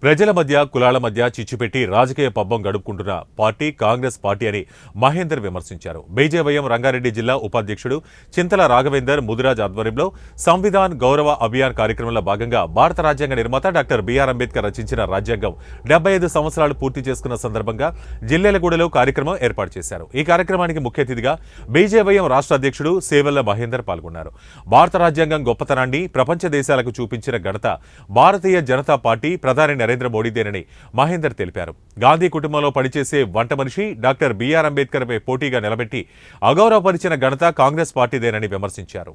ప్రజల మధ్య కులాల మధ్య చిచ్చుపెట్టి రాజకీయ పబ్బం గడుపుకుంటున్న పార్టీ కాంగ్రెస్ పార్టీ అని మహేందర్ విమర్శించారు. బీజేవైఎం రంగారెడ్డి జిల్లా ఉపాధ్యక్షుడు చింతల రాఘవేందర్ ముదిరాజ్ ఆధ్వర్యంలో సంవిధాన్ గౌరవ అభియాన్ కార్యక్రమంలో భాగంగా భారత రాజ్యాంగ నిర్మాత డాక్టర్ బిఆర్ అంబేద్కర్ రచించిన రాజ్యాంగం 75 సంవత్సరాలు పూర్తి చేసుకున్న సందర్భంగా జిల్లెలగూడలో కార్యక్రమం ఏర్పాటు చేశారు. ఈ కార్యక్రమానికి ముఖ్య అతిథిగా బీజేవైఎం రాష్ట్ర అధ్యక్షుడు సేవల్ల మహేందర్ పాల్గొన్నారు. భారత రాజ్యాంగం గొప్పతనాన్ని ప్రపంచ దేశాలకు చూపించిన ఘనత భారతీయ జనతా పార్టీ ప్రధాని నరేంద్ర మోడీదేనని మహేందర్ తెలిపారు. గాంధీ కుటుంబంలో పనిచేసే వంట మనిషి డాక్టర్ బిఆర్ అంబేద్కర్ పై పోటీగా నిలబెట్టి అగౌరవపరిచిన ఘనత కాంగ్రెస్ పార్టీదేనని విమర్శించారు.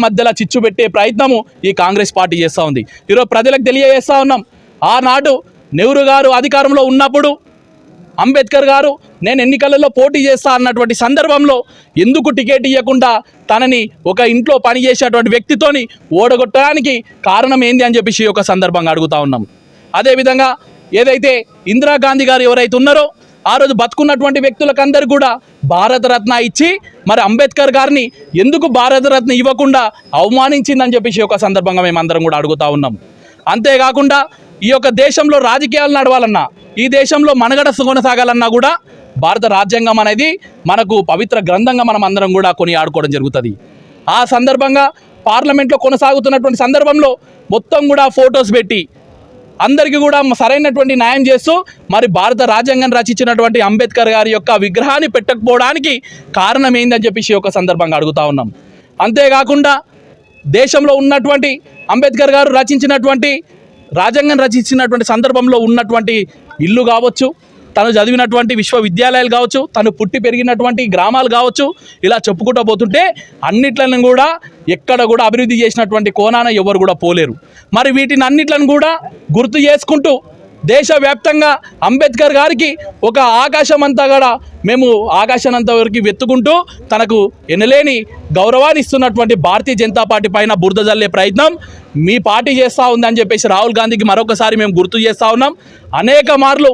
మధ్యలో చిచ్చు పెట్టే ప్రయత్నము ఈ కాంగ్రెస్ పార్టీ చేస్తూ ఉంది. ఈరోజు ప్రజలకు తెలియజేస్తా ఉన్నాం, ఆనాడు నెహ్రూ గారు అధికారంలో ఉన్నప్పుడు అంబేద్కర్ గారు నేను ఎన్నికలలో పోటీ చేస్తా అన్నటువంటి సందర్భంలో ఎందుకు టికెట్ ఇవ్వకుండా తనని ఒక ఇంట్లో పనిచేసేటువంటి వ్యక్తితోని ఓడగొట్టడానికి కారణం ఏంది అని చెప్పేసి ఒక సందర్భంగా అడుగుతా ఉన్నాం. అదేవిధంగా ఏదైతే ఇందిరాగాంధీ గారు ఎవరైతే ఉన్నారో ఆ రోజు బతుకున్నటువంటి వ్యక్తులకందరూ కూడా భారతరత్న ఇచ్చి మరి అంబేద్కర్ గారిని ఎందుకు భారతరత్న ఇవ్వకుండా అవమానించిందని చెప్పేసి ఒక సందర్భంగా మేమందరం కూడా అడుగుతా ఉన్నాం. అంతేకాకుండా ఈ యొక్క దేశంలో రాజకీయాలు నడవాలన్నా, ఈ దేశంలో మనుగడ కొనసాగాలన్నా కూడా భారత రాజ్యాంగం అనేది మనకు పవిత్ర గ్రంథంగా మనం అందరం కూడా కొని ఆడుకోవడం జరుగుతుంది. ఆ సందర్భంగా పార్లమెంట్లో కొనసాగుతున్నటువంటి సందర్భంలో మొత్తం కూడా ఫొటోస్ పెట్టి అందరికీ కూడా సరైనటువంటి న్యాయం చేస్తూ మరి భారత రాజ్యాంగం రచించినటువంటి అంబేద్కర్ గారి యొక్క విగ్రహాన్ని పెట్టకపోవడానికి కారణం ఏందని చెప్పేసి ఒక సందర్భంగా అడుగుతా ఉన్నాం. అంతేకాకుండా దేశంలో ఉన్నటువంటి అంబేద్కర్ గారు రచించినటువంటి రాజ్యాంగం రచించినటువంటి సందర్భంలో ఉన్నటువంటి ఇల్లు కావచ్చు, తను చదివినటువంటి విశ్వవిద్యాలయాలు కావచ్చు, తను పుట్టి పెరిగినటువంటి గ్రామాలు కావచ్చు, ఇలా చెప్పుకుంటూ పోతుంటే అన్నిట్లను కూడా ఎక్కడ కూడా అభివృద్ధి చేసినటువంటి కోణాన ఎవరు కూడా పోలేరు. మరి వీటిని అన్నిట్లను కూడా గుర్తు చేసుకుంటూ దేశవ్యాప్తంగా అంబేద్కర్ గారికి ఒక ఆకాశం అంతా కూడా మేము ఆకాశానంత వరకు వెతుకుంటూ తనకు ఎనలేని గౌరవాన్ని ఇస్తున్నటువంటి భారతీయ జనతా పార్టీ పైన బురద జల్లే ప్రయత్నం మీ పార్టీ చేస్తూ ఉందని చెప్పేసి రాహుల్ గాంధీకి మరొకసారి మేము గుర్తు చేస్తూ ఉన్నాం. అనేక మార్లు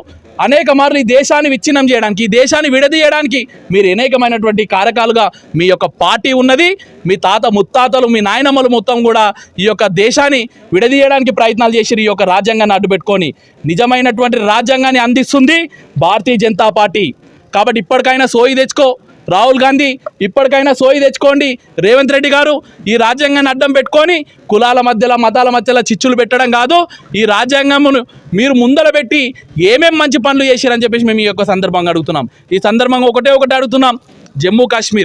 ఈ దేశాన్ని విచ్ఛిన్నం చేయడానికి, ఈ దేశాన్ని విడదీయడానికి మీరు అనేకమైనటువంటి కారకాలుగా మీ యొక్క పార్టీ ఉన్నది. మీ తాత ముత్తాతలు, మీ నాయనమ్మలు మొత్తం కూడా ఈ యొక్క దేశాన్ని విడదీయడానికి ప్రయత్నాలు చేసి ఈ యొక్క రాజ్యాంగాన్ని అడ్డుపెట్టుకొని నిజమైనటువంటి రాజ్యాంగాన్ని అందిస్తుంది భారతీయ జనతా పార్టీ. కాబట్టి ఇప్పటికైనా సోయి తెచ్చుకో రాహుల్ గాంధీ, ఇప్పటికైనా సోయి తెచ్చుకోండి. రేవంత్ రెడ్డి గారు ఈ రాజ్యాంగాన్ని అడ్డం పెట్టుకొని కులాల మధ్యలో మతాల మధ్యలో చిచ్చులు పెట్టడం కాదు, ఈ రాజ్యాంగమును మీరు ముందర పెట్టి ఏమేం మంచి పనులు చేశారని చెప్పేసి మేము ఈ యొక్క సందర్భంగా అడుగుతున్నాం. ఈ సందర్భంగా ఒకటే అడుగుతున్నాం, జమ్మూ కాశ్మీర్